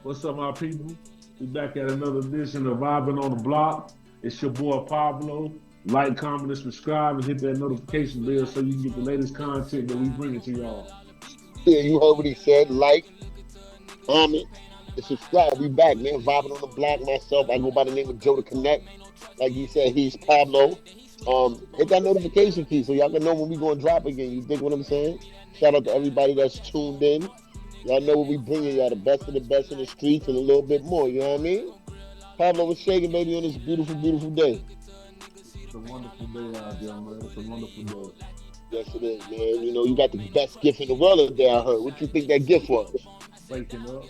What's up, my people? We back at another edition of Vibin on the Block. It's your boy Pablo. Like, comment, and subscribe, and hit that notification bell so you can get the latest content that we bring it to y'all. Yeah, you heard what he said. Like, comment, and subscribe. We back, man. Vibing on the block. Myself, I go by the name of Joe to Connect. Like he said, he's Pablo. Hit that notification key so y'all can know when we gonna drop again. You dig what I'm saying? Shout out to everybody that's tuned in. Y'all know what we bringing y'all, the best of the best in the streets and a little bit more. You know what I mean? Pablo was shaking, baby, on this beautiful, beautiful day. It's a wonderful day out there, man. It's a wonderful day. Yes, it is, man. You know, you got the best gift in the world today, I heard. What you think that gift was? Waking up.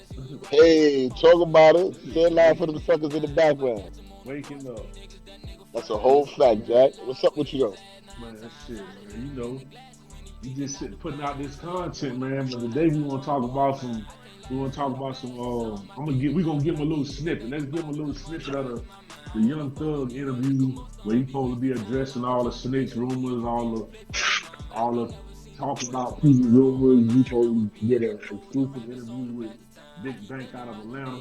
Hey, talk about it. Say it loud for them suckers in the background. Waking up. That's a whole fact, Jack. What's up with you, though? Man, that shit, man. You know, you just putting out this content, man. But today we want to talk about some. We want to talk about some. We're gonna give him a little snippet. Let's give him a little snippet of the Young Thug interview where he's supposed to be addressing all the snitch rumors, all the talk about people rumors. We supposed to get an exclusive interview with Big Bank out of Atlanta,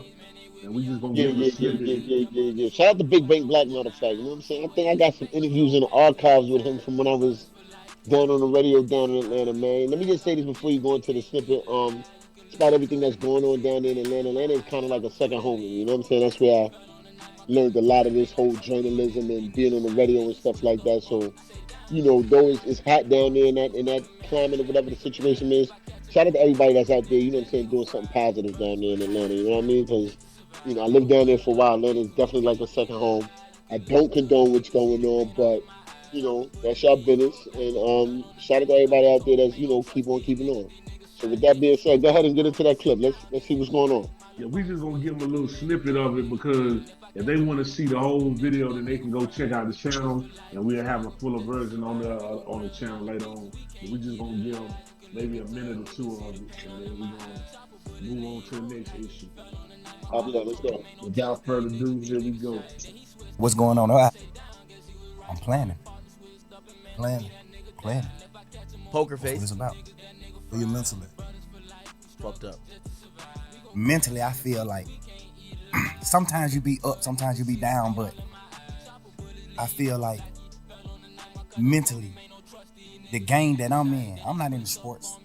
and we just gonna Yeah, give him a yeah, yeah, snippet. yeah, yeah, yeah, yeah. Shout out to Big Bank Black, matter of fact. You know what I'm saying? I think I got some interviews in the archives with him from when I was down on the radio down in Atlanta, man. Let me just say this before you go into the snippet. Despite everything that's going on down there in Atlanta, Atlanta is kind of like a second home. You know what I'm saying? That's where I learned a lot of this whole journalism and being on the radio and stuff like that. So, you know, though it's hot down there in that climate or whatever the situation is, shout out to everybody that's out there, you know what I'm saying, doing something positive down there in Atlanta, you know what I mean? Because, you know, I lived down there for a while. Atlanta is definitely like a second home. I don't condone what's going on, but, you know, that's your business. And shout out to everybody out there that's, you know, keep on keeping on. So with that being said, go ahead and get into that clip. Let's see what's going on. Yeah, we just gonna give them a little snippet of it because if they want to see the whole video, then they can go check out the channel, and we'll have a fuller version on the channel later on. But we just gonna give them maybe a minute or two of it, and then we gonna move on to the next issue. I'll be there. Let's go. Without further ado, here we go. What's going on? I'm planning. Poker That's what face. it's about. For your mentally. Fucked up. Mentally, I feel like sometimes you be up, sometimes you be down, but I feel like mentally, the game that I'm in, I'm not into sports,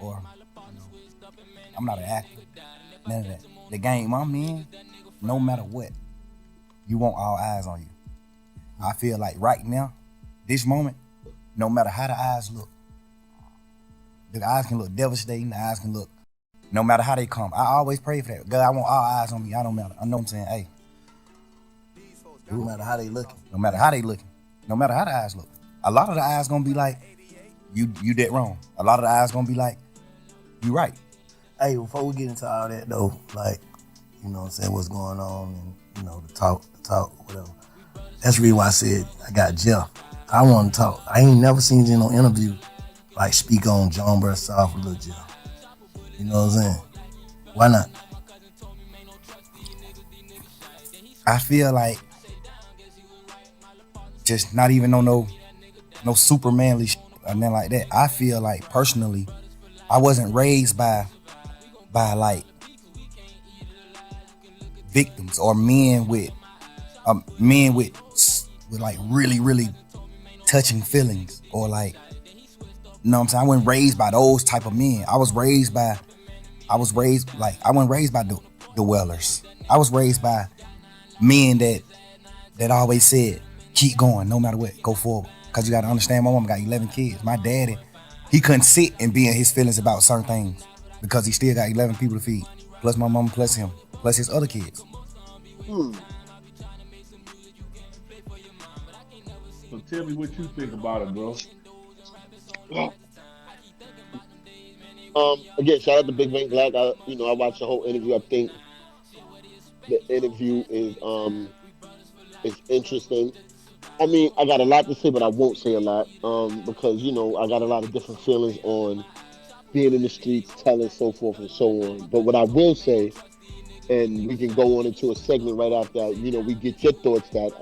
or you know, I'm not an actor, none of that. The game I'm in, no matter what, you want all eyes on you. I feel like right now, this moment, no matter how the eyes look, the eyes can look devastating, the eyes can look, no matter how they come. I always pray for that. God, I want all eyes on me. I don't matter. I know what I'm saying. Hey, No matter how they looking. no matter how they looking, no matter how the eyes look. A lot of the eyes gonna be like, you dead wrong. A lot of the eyes gonna be like, you right. Hey, before we get into all that though, like, you know what I'm saying, what's going on and, you know, the talk, whatever. That's the reason why I said I got Jeff. I want to talk. I ain't never seen you in no interview like speak on John Burr South with Lil Jeff. You know what I'm saying? Why not? I feel like just not even on no super manly or nothing like that. I feel like personally, I wasn't raised by like victims or men with like really touching feelings or like, you know what I'm saying? I wasn't raised by those type of men. I wasn't raised by the Wellers. I was raised by men that always said, keep going, no matter what, go forward. Cause you gotta understand, my mom got 11 kids. My daddy, he couldn't sit and be in his feelings about certain things because he still got 11 people to feed. Plus my mom, plus him, plus his other kids. So tell me what you think about it, bro. Again, shout out to Big Bank Black. I watched the whole interview. I think the interview is interesting. I mean, I got a lot to say, but I won't say a lot because I got a lot of different feelings on being in the streets, telling so forth and so on. But what I will say, and we can go on into a segment right after we get your thoughts that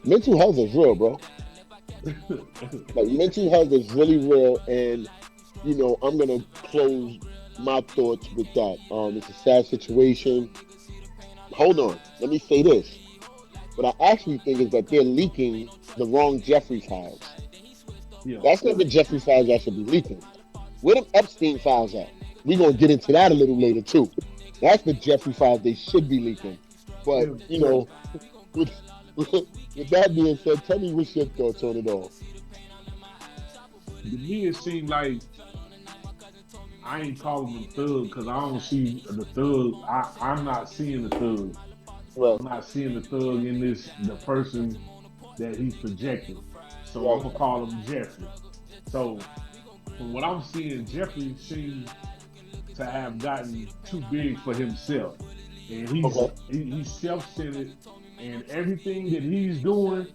mental health is real, bro. Like mental health is really real, and I'm gonna close my thoughts with that. It's a sad situation. Hold on, let me say this. What I actually think is that they're leaking the wrong Jeffrey files. Yeah, That's not the Jeffrey files that should be leaking. Where them Epstein files at? We're gonna get into that a little later too. That's the Jeffrey files they should be leaking. But yeah, yeah. with, with that being said, tell me what's your thoughts on it all. To me, it seemed like I ain't calling them thug because I don't see the thug. I'm not seeing the thug. Right, I'm not seeing the thug in this the person that he's projecting. So I'm right, gonna call him Jeffrey. So from what I'm seeing, Jeffrey seems to have gotten too big for himself, and okay, he's self-centered, and everything that he's doing,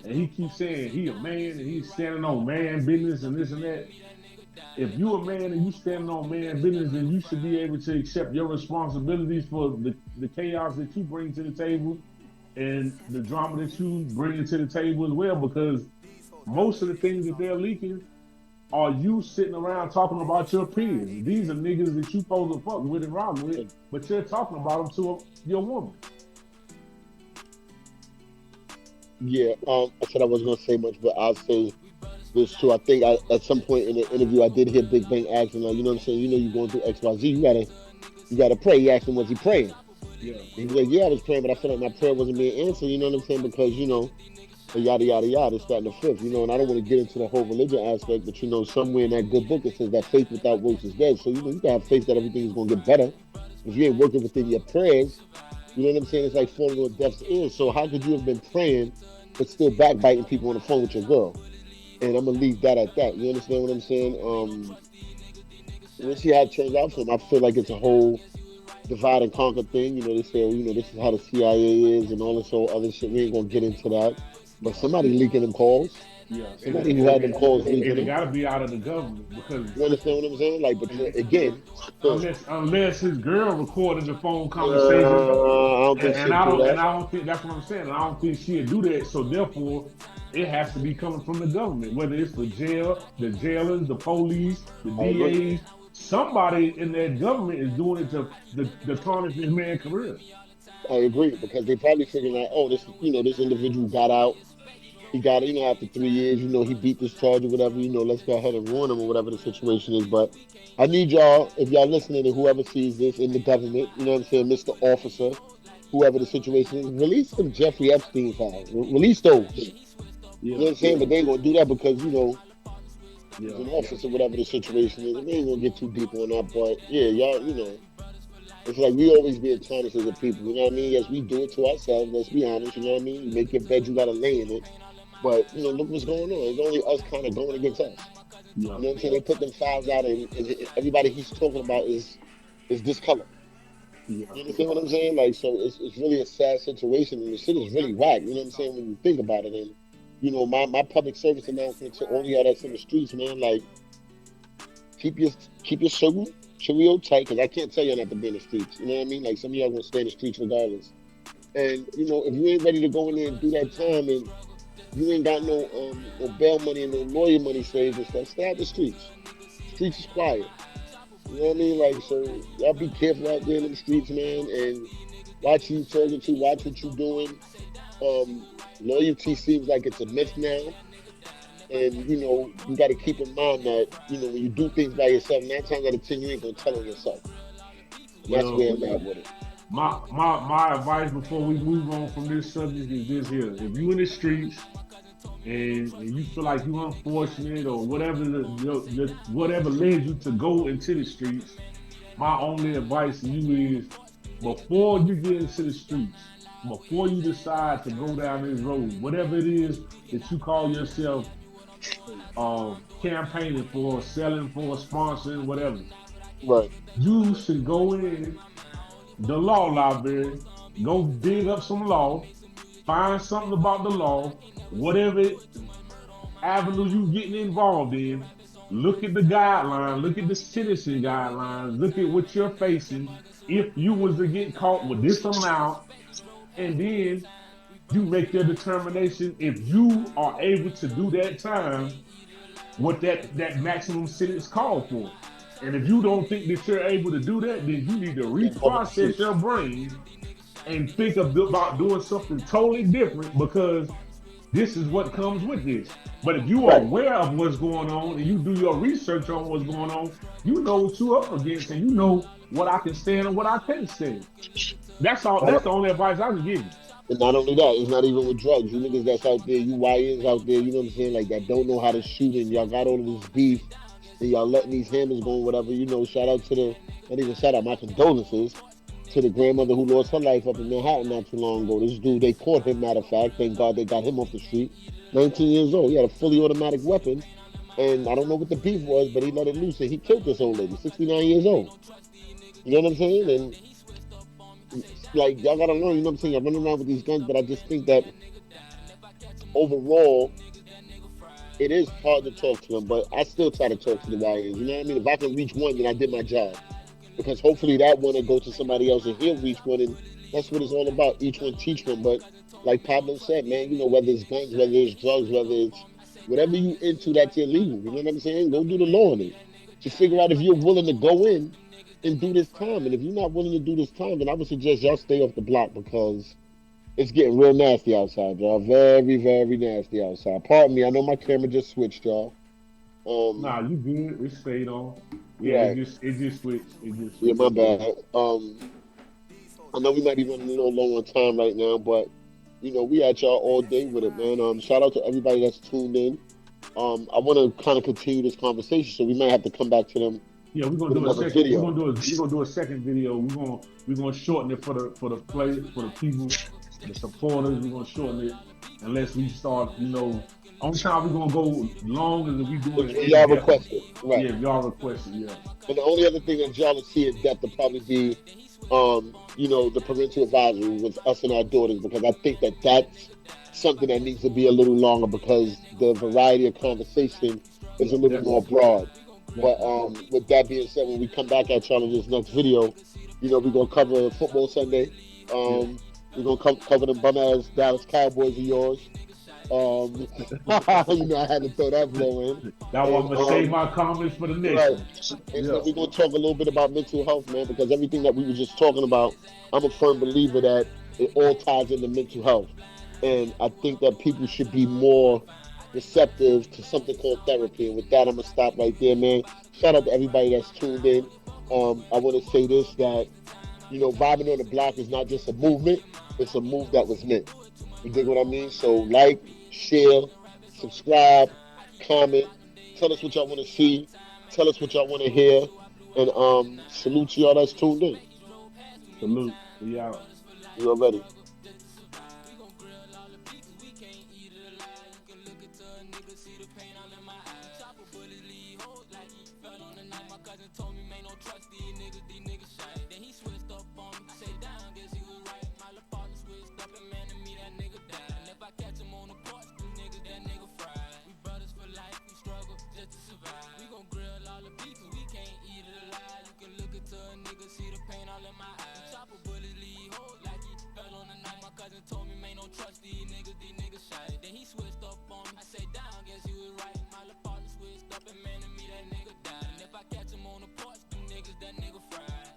and he keeps saying he a man and he's standing on man business and this and that. If you a man and you standing on man business, then you should be able to accept your responsibilities for the chaos that you bring to the table and the drama that you bring to the table as well. Because most of the things that they're leaking are you sitting around talking about your peers. These are niggas that you supposed to fuck with and rock with, but you're talking about them to your woman. yeah. I said I wasn't gonna say much, but I'll say this too. I think at some point in the interview, I did hear Big Bang asking, like, you know what I'm saying? You're going through X, Y, Z. You gotta pray. He asked him, was he praying? Yeah, And he's like, yeah, I was praying, but I feel like my prayer wasn't being answered. You know what I'm saying? Because yada yada yada, this, that, and the fifth. And I don't want to get into the whole religion aspect, but somewhere in that good book it says that faith without works is dead. So you can have faith that everything is gonna get better. If you ain't working within your prayers, you know what I'm saying? It's like falling on deaf's ears. So how could you have been praying but still backbiting people on the phone with your girl? And I'm gonna leave that at that. You understand what I'm saying? We'll see how it turns out for him. I feel like it's a whole divide and conquer thing. They say, this is how the CIA is and all this whole other shit. We ain't gonna get into that. But yeah, somebody leaking them calls, yeah. somebody who had them calls And leaking it them. got to be out of the government because You understand what I'm saying? Like, but and, again, unless his girl recorded the phone conversation, I don't think she'll do that. I don't think that's what I'm saying. And I don't think she'd do that. So therefore, it has to be coming from the government, whether it's the jail, the jailers, the police, the I agree. DAs. Somebody in that government is doing it to tarnish this man's career. I agree because they probably figuring out, oh, this individual got out. He got, after 3 years, he beat this charge or whatever, let's go ahead and ruin him or whatever the situation is. But I need y'all, if y'all listening and whoever sees this in the government, you know what I'm saying, Mr. Officer, whoever the situation is, release some Jeffrey Epstein files. Release those. You know Yeah, what I'm saying? But they ain't gonna do that because, he's yeah, an yeah, officer, whatever the situation is. And we ain't gonna get too deep on that. But yeah, y'all, it's like we always be tarnished as a people, you know what I mean? Yes, we do it to ourselves, let's be honest, you know what I mean? You make your bed, you gotta lay in it. But look what's going on. It's only us kind of going against us. yeah, You know what I'm saying? yeah, They put them files out, and everybody he's talking about is this color. yeah, You yeah. understand what I'm saying? Like, so it's really a sad situation, and the shit is really whack. You know what I'm saying? When you think about it, and my public service announcement to all y'all that's in the streets, man. Like, keep your cheerio tight, because I can't tell y'all not to be in the streets. You know what I mean? Like, some of y'all gonna stay in the streets regardless. And if you ain't ready to go in there and do that time, and you ain't got no bail money and no lawyer money saved and stuff, stay out the streets. Streets is quiet. You know what I mean? Like, so y'all be careful out there in the streets, man, and watch who you talking to, watch what you doing. Loyalty seems like it's a myth now. And you got to keep in mind that when you do things by yourself, 9 times out of 10 you ain't gonna tell on yourself. And that's Well, where I'm at with it. my advice before we move on from this subject is this here: if you in the streets and you feel like you're unfortunate or whatever whatever led you to go into the streets, my only advice to you is before you get into the streets, before you decide to go down this road, whatever it is that you call yourself campaigning for, selling for, sponsoring, whatever, Right, you should go in the law library, go dig up some law, find something about the law, whatever avenue you getting involved in, look at the guidelines, look at the citizen guidelines, look at what you're facing. If you was to get caught with this amount, and then You make your determination if you are able to do that time, what that maximum sentence called for. And if you don't think that you're able to do that, then you need to Then cover the reprocess streets. your brain and think about doing something totally different because this is what comes with this. But if you are Right. aware of what's going on and you do your research on what's going on, you know what you're up against and you know what I can stand and what I can't stand. That's all. That's the only advice I can give you. And not only that, it's not even with drugs. You niggas that's out there, you YNs out there, you know what I'm saying, like that don't know how to shoot and y'all got all of this beef and y'all letting these hammers go and whatever, you know, shout out to the, not even shout out, my condolences to the grandmother who lost her life up in Manhattan not too long ago. This dude, they caught him, matter of fact. Thank God they got him off the street. 19 years old. He had a fully automatic weapon. And I don't know what the beef was, but he let it loose and he killed this old lady, 69 years old. You know what I'm saying? And like y'all gotta learn, you know what I'm saying? I run around with these guns, but I just think that overall it is hard to talk to them, but I still try to talk to the YNs. You know what I mean? If I can reach one, then I did my job. Because hopefully that one will go to somebody else and he'll reach one, and that's what it's all about. Each one teach one. But like Pablo said, man, you know, whether it's guns, whether it's drugs, whether it's whatever you into that's illegal, you know what I'm saying? Go do the law on it. Just figure out if you're willing to go in and do this time. And if you're not willing to do this time, then I would suggest y'all stay off the block because it's getting real nasty outside, y'all. Very, very nasty outside. Pardon me, I know my camera just switched, y'all. Um, Nah, you good. It stayed on. Yeah, right. it just switched. It just Yeah, switched. my bad. I know we might be running a little low on time right now, but you know, we at y'all all day with it, man. Shout out to everybody that's tuned in. I want to kind of continue this conversation, so we might have to come back to them Yeah, we're gonna with do a another second. video. We're gonna do a second video. We're gonna shorten it for the play for the people, the supporters. We're gonna shorten it unless we start. Only time we're gonna go long is if we doing If it in y'all depth. request it, right? Yeah, if y'all request it. Yeah. And the only other thing that y'all will see in depth will probably be, you know, the parental advisory with us and our daughters, because I think that that's something that needs to be a little longer because the variety of conversation is Yeah, a little more definitely, broad. But definitely, definitely. with that being said, when we come back at y'all in this next video, you know, we're gonna cover football Sunday. Yeah. We're gonna cover the bum ass Dallas Cowboys of yours. Um, you know, I had to throw that blow in. That one I'm And gonna save my comments for the next right. one. And Yeah. then we're gonna talk a little bit about mental health, man, because everything that we were just talking about, I'm a firm believer that it all ties into mental health. And I think that people should be more receptive to something called therapy. And with that, I'm gonna stop right there, man. Shout out to everybody that's tuned in. I want to say this that you know, vibing on the block is not just a movement; it's a move that was meant. You dig what I mean? So, like, share, subscribe, comment, tell us what y'all want to see, tell us what y'all want to hear, and salute to y'all that's tuned in. Salute. We out. You already. Then he switched up on me. I say down, guess you was right. My little partner switched up and man to me that nigga died. And if I catch him on the porch, them niggas that nigga fried.